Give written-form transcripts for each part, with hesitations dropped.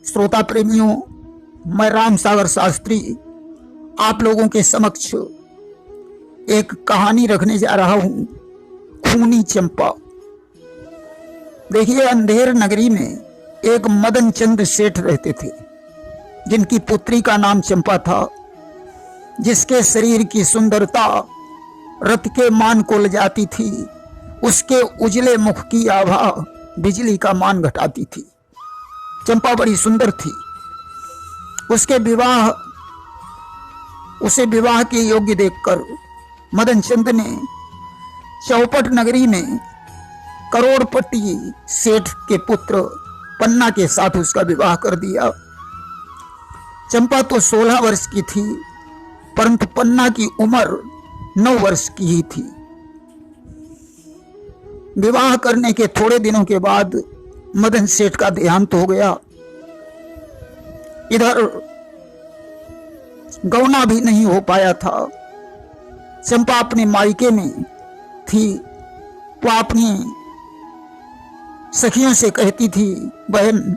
श्रोता प्रेमियों, मैं राम सागर शास्त्री आप लोगों के समक्ष एक कहानी रखने जा रहा हूं, खूनी चंपा। देखिए, अंधेर नगरी में एक मदन चंद सेठ रहते थे, जिनकी पुत्री का नाम चंपा था, जिसके शरीर की सुंदरता रत के मान को लजाती थी। उसके उजले मुख की आभा बिजली का मान घटाती थी। चंपा बड़ी सुंदर थी। उसे विवाह के योग्य देखकर मदन चंद ने चौपट नगरी में करोड़पति सेठ के पुत्र पन्ना के साथ उसका विवाह कर दिया। चंपा तो 16 वर्ष की थी, परंतु पन्ना की उम्र 9 वर्ष की ही थी। विवाह करने के थोड़े दिनों के बाद मदन सेठ का देहांत हो गया। इधर गौना भी नहीं हो पाया था। चंपा अपने मायके में थी। वह अपनी सखियों से कहती थी, बहन,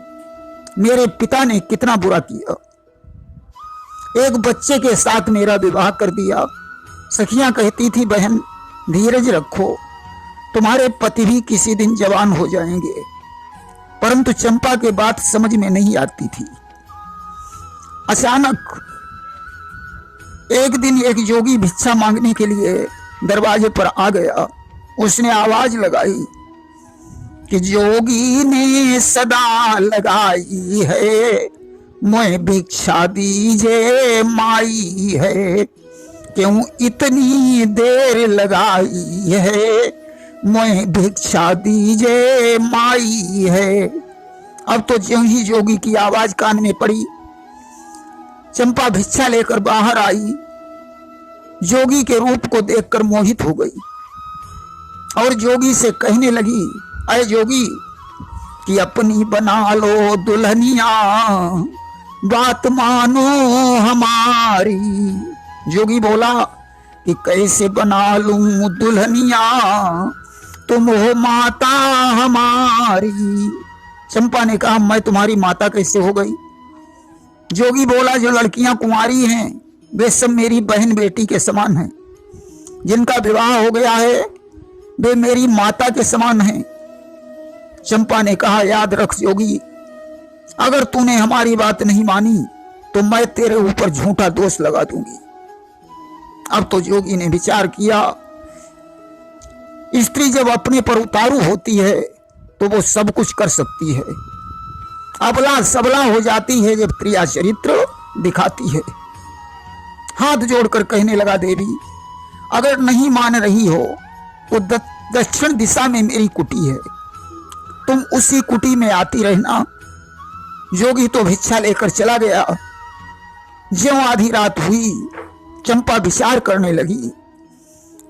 मेरे पिता ने कितना बुरा किया, एक बच्चे के साथ मेरा विवाह कर दिया। सखियां कहती थी, बहन धीरज रखो, तुम्हारे पति भी किसी दिन जवान हो जाएंगे। परंतु चंपा के बात समझ में नहीं आती थी। अचानक एक दिन एक जोगी भिक्षा मांगने के लिए दरवाजे पर आ गया। उसने आवाज लगाई कि जोगी ने सदा लगाई है, मैं भिक्षा दीजिए माई है, क्यों इतनी देर लगाई है, मैं भिक्षा दीजिए माई है। अब तो ज्यों ही जोगी की आवाज कान में पड़ी, चंपा भिक्षा लेकर बाहर आई। जोगी के रूप को देखकर मोहित हो गई और जोगी से कहने लगी, अरे जोगी, कि अपनी बना लो दुल्हनिया, बात मानो हमारी। जोगी बोला कि कैसे बना लूं दुल्हनिया, तुम हो माता हमारी। चंपा ने कहा, मैं तुम्हारी माता कैसे हो गई? जोगी बोला, जो लड़कियां कुंवारी हैं वे सब मेरी बहन बेटी के समान हैं, जिनका विवाह हो गया है वे मेरी माता के समान हैं। चंपा ने कहा, याद रख जोगी, अगर तूने हमारी बात नहीं मानी तो मैं तेरे ऊपर झूठा दोष लगा दूंगी। अब तो जोगी ने विचार किया, स्त्री जब अपने पर उतारू होती है तो वो सब कुछ कर सकती है, अबला सबला हो जाती है जब क्रिया चरित्र दिखाती है। हाथ जोड़कर कहने लगा, देवी, अगर नहीं मान रही हो तो दक्षिण दिशा में मेरी कुटी है, तुम उसी कुटी में आती रहना। जोगी तो भिक्षा लेकर चला गया। ज्यों आधी रात हुई, चंपा विचार करने लगी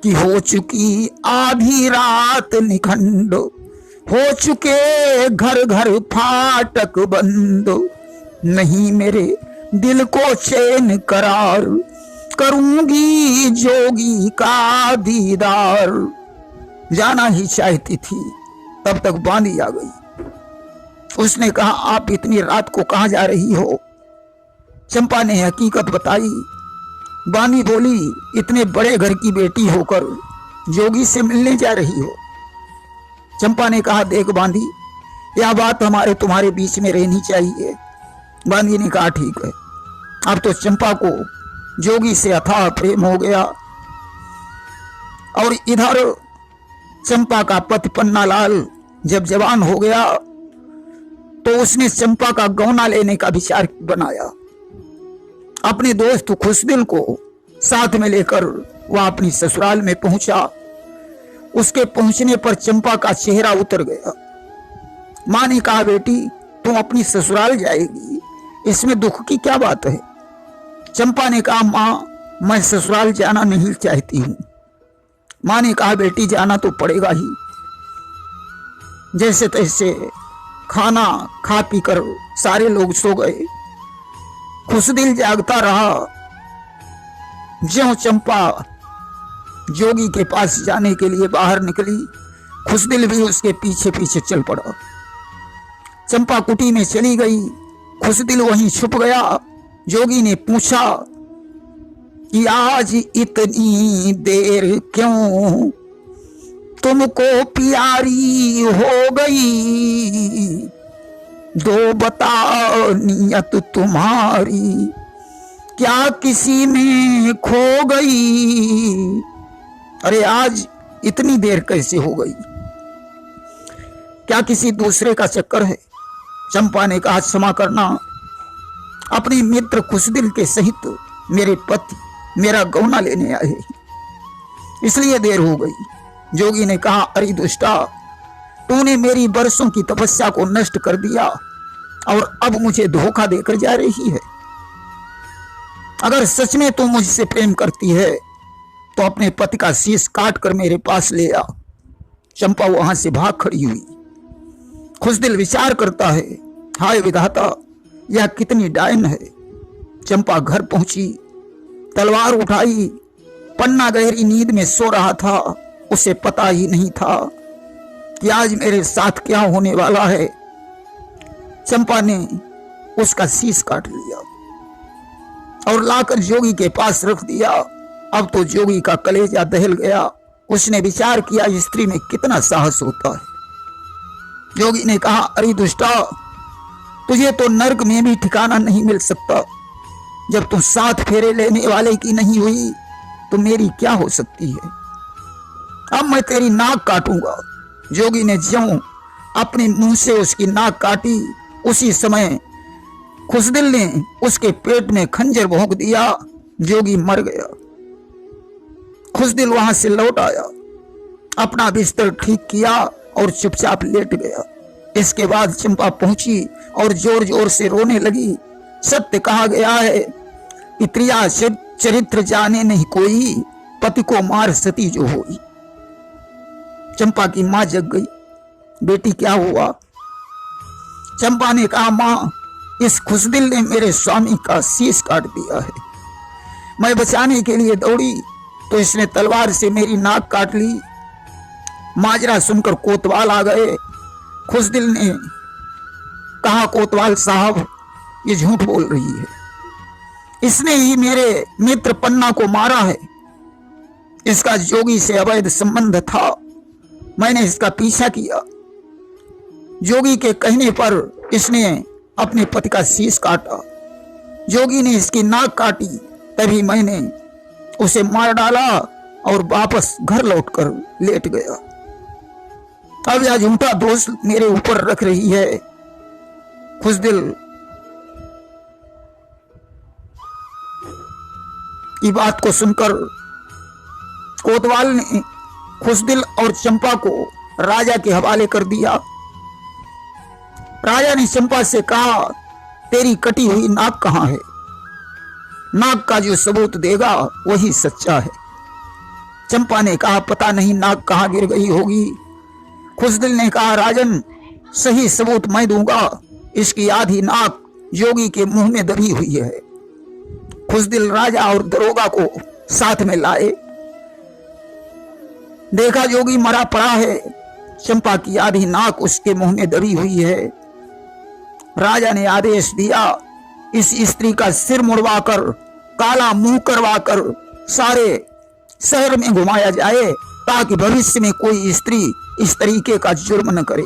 कि हो चुकी आधी रात निखंड, हो चुके घर घर फाटक बंद, नहीं मेरे दिल को चैन करार, करूंगी जोगी का दीदार। जाना ही चाहती थी, तब तक बांदी आ गई। उसने कहा, आप इतनी रात को कहां जा रही हो? चंपा ने हकीकत बताई। बानी बोली, इतने बड़े घर की बेटी होकर जोगी से मिलने जा रही हो? चंपा ने कहा, देख बांदी, यह बात हमारे तुम्हारे बीच में रहनी चाहिए। बांदी ने कहा, ठीक है। अब तो चंपा को जोगी से अथाह प्रेम हो गया। और इधर चंपा का पति पन्नालाल जब जवान हो गया तो उसने चंपा का गौना लेने का विचार बनाया। अपने दोस्त खुशदिल को साथ में लेकर वह अपनी ससुराल में पहुंचा। उसके पहुंचने पर चंपा का चेहरा उतर गया। मां ने कहा, बेटी, तुम अपनी ससुराल जाएगी, इसमें दुख की क्या बात है? चंपा ने कहा, मां, मैं ससुराल जाना नहीं चाहती हूं। मां ने कहा, बेटी, जाना तो पड़ेगा ही। जैसे तैसे खाना खा पीकर सारे लोग सो गए। खुशदिल जागता रहा। ज्यों चंपा जोगी के पास जाने के लिए बाहर निकली, खुशदिल भी उसके पीछे पीछे चल पड़ा। चंपा कुटी में चली गई। खुशदिल वहीं छुप गया। जोगी ने पूछा कि आज इतनी देर क्यों, तुमको प्यारी हो गई, दो बता नियत तुम्हारी, क्या किसी में खो गई। अरे आज इतनी देर कैसे हो गई, क्या किसी दूसरे का चक्कर है। चंपा ने कहा क्षमा करना, अपने मित्र खुशदिल के सहित मेरे पति मेरा गौना लेने आए, इसलिए देर हो गई। जोगी ने कहा अरे दुष्टा, तूने मेरी बरसों की तपस्या को नष्ट कर दिया और अब मुझे धोखा देकर जा रही है। अगर सच में तू मुझसे प्रेम करती है तो अपने पति का शीश काट कर मेरे पास ले आ। चंपा वहां से भाग खड़ी हुई। खुशदिल विचार करता है, हाय विधाता, यह कितनी डायन है। चंपा घर पहुंची, तलवार उठाई। पन्ना गहरी नींद में सो रहा था, उसे पता ही नहीं था कि आज मेरे साथ क्या होने वाला है। चंपा ने उसका शीश काट लिया और लाकर जोगी के पास रख दिया। अब तो जोगी का कलेजा दहल गया। उसने विचार किया स्त्री में कितना साहस होता है। जोगी ने कहा अरे दुष्टा, तुझे तो नर्क में भी ठिकाना नहीं मिल सकता। जब तुम 7 फेरे लेने वाले की नहीं हुई तो मेरी क्या हो सकती है। अब मैं तेरी नाक काटूंगा। जोगी ने ज्यों अपने मुंह से उसकी नाक काटी, उसी समय खुशदिल ने उसके पेट में खंजर भोंक दिया। जोगी मर गया। खुशदिल वहां से लौट आया, अपना बिस्तर ठीक किया और चुपचाप लेट गया। इसके बाद चंपा पहुंची और जोर जोर से रोने लगी। सत्य कहा गया है कि त्रिया चरित्र जाने नहीं कोई, पति को मार सती जो होई। चंपा की मां जग गई, बेटी क्या हुआ। चंपा ने कहा मां, इस खुशदिल ने मेरे स्वामी का शीश काट दिया है। मैं बचाने के लिए दौड़ी तो इसने तलवार से मेरी नाक काट ली। माजरा सुनकर कोतवाल आ गए। खुशदिल ने कहा कोतवाल साहब, ये झूठ बोल रही है, इसने ही मेरे मित्र पन्ना को मारा है। इसका जोगी से अवैध संबंध था, मैंने इसका पीछा किया। जोगी के कहने पर इसने अपने पति का शीश काटा। जोगी ने इसकी नाक काटी, तभी मैंने उसे मार डाला और वापस घर लौटकर लेट गया। अब यह झूठा दोष मेरे ऊपर रख रही है। खुशदिल की बात को सुनकर कोतवाल ने खुशदिल और चंपा को राजा के हवाले कर दिया। राजा ने चंपा से कहा तेरी कटी हुई नाक कहां है। नाक का जो सबूत देगा वही सच्चा है। चंपा ने कहा पता नहीं नाक कहां गिर गई होगी। खुशदिल ने कहा राजन, सही सबूत मैं दूंगा। इसकी आधी नाक जोगी के मुंह में दबी हुई है। खुशदिल राजा और दरोगा को साथ में लाए। देखा जोगी मरा पड़ा है, चंपा की आधी नाक उसके मुंह में दबी हुई है। राजा ने आदेश दिया इस स्त्री का सिर मुड़वाकर, काला मुंह करवाकर सारे शहर में घुमाया जाए, ताकि भविष्य में कोई स्त्री इस तरीके का जुर्म न करे।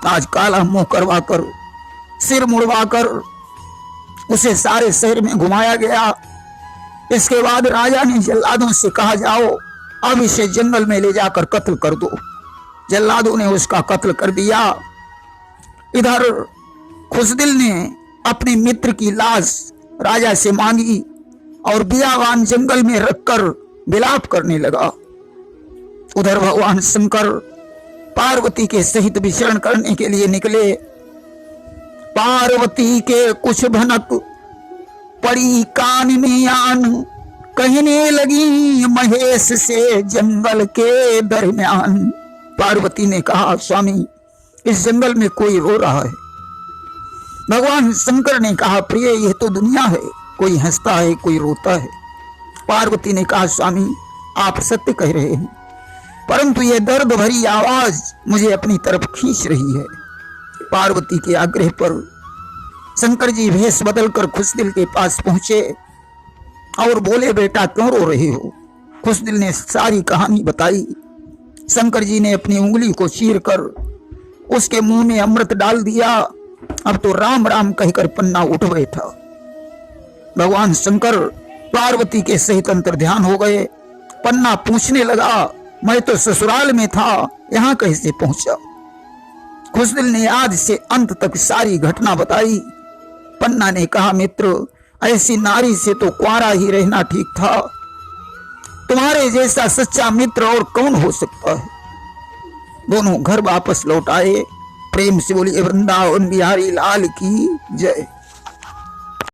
आज काला मुंह करवाकर, सिर मुड़वाकर उसे सारे शहर में घुमाया गया। इसके बाद राजा ने जल्लादों से कहा जाओ अब इसे जंगल में ले जाकर कत्ल कर दो। जल्लादों ने उसका कत्ल कर दिया। इधर खुशदिल ने अपने मित्र की लाश राजा से मांगी और बियावान जंगल में रखकर विलाप करने लगा। उधर भगवान शंकर पार्वती के सहित विचरण करने के लिए निकले। पार्वती के कुछ भनक पड़ी कान में आन, कहने लगी महेश से जंगल के दरमियान। पार्वती ने कहा स्वामी, इस जंगल में कोई रो रहा है। भगवान शंकर ने कहा प्रिय, यह तो दुनिया है, कोई हंसता है कोई रोता है। पार्वती ने कहा स्वामी, आप सत्य कह रहे हैं, परंतु यह दर्द भरी आवाज मुझे अपनी तरफ खींच रही है। पार्वती के आग्रह पर शंकर जी भेष बदलकर खुशदिल के पास पहुंचे और बोले, बेटा क्यों रो रहे हो? खुशदिल ने सारी कहानी बताई। शंकर जी ने अपनी उंगली को चीरकर उसके मुंह में अमृत डाल दिया। अब तो राम राम कहकर पन्ना उठ बैठा। भगवान शंकर पार्वती के सहित अंतर ध्यान हो गए। पन्ना पूछने लगा, मैं तो ससुराल में था, यहां कैसे पहुंचा? खुशदिल ने आज से अंत तक सारी घटना बताई। पन्ना ने कहा, मित्र, ऐसी नारी से तो कुंवारा ही रहना ठीक था। तुम्हारे जैसा सच्चा मित्र और कौन हो सकता है? दोनों घर वापस लौट आए। प्रेम से बोलिए वृंदावन बिहारी लाल की जय।